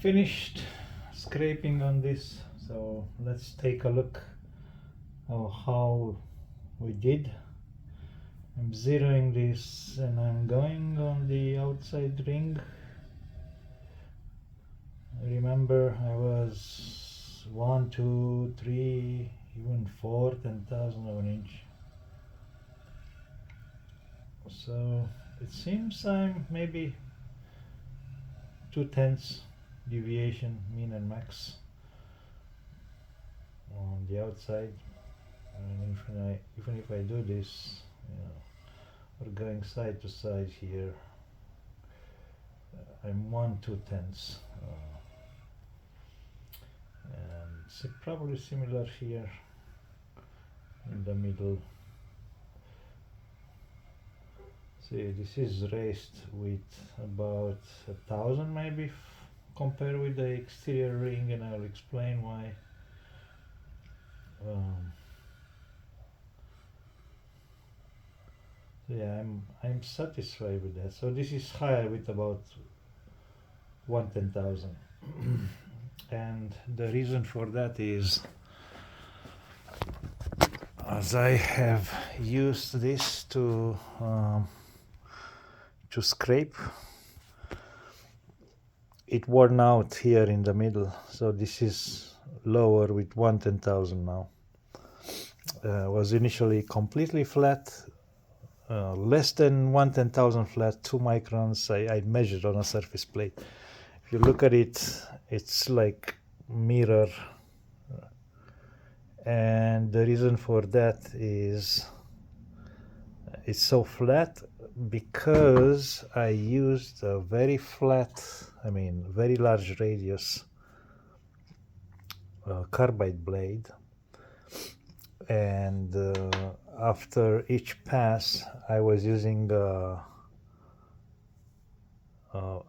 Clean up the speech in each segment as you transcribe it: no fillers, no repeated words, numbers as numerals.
finished scraping on this, so let's take a look of how we did. I'm zeroing this and I'm going on the outside ring. Remember, I was 1, 2, 3, even 4 10,000 of an inch. So it seems I'm maybe 2/10 deviation, mean and max, on the outside. And even if I do this, we're going side to side here. I'm 1/2. And it's probably similar here in the middle. See, this is raised with about 1,000 maybe compared with the exterior ring, and I'll explain why. Yeah, I'm satisfied with that. So this is higher with about 1/10,000. And the reason for that is, as I have used this to scrape, it worn out here in the middle, so this is lower with 1/10,000 now. Was initially completely flat, less than 1/10,000 flat, 2 microns. I measured on a surface plate. If you look at it, it's like mirror, and the reason for that is it's so flat because I used a very flat, very large radius carbide blade, and after each pass I was using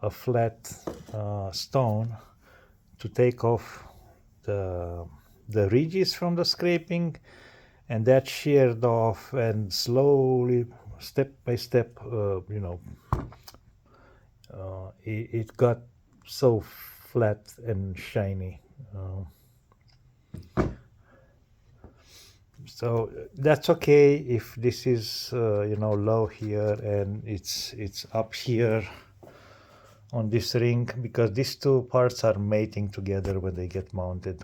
a flat stone to take off the ridges from the scraping, and that sheared off, and slowly, step by step, it got so flat and shiny. So that's okay if this is low here and it's up here on this ring, because these two parts are mating together when they get mounted.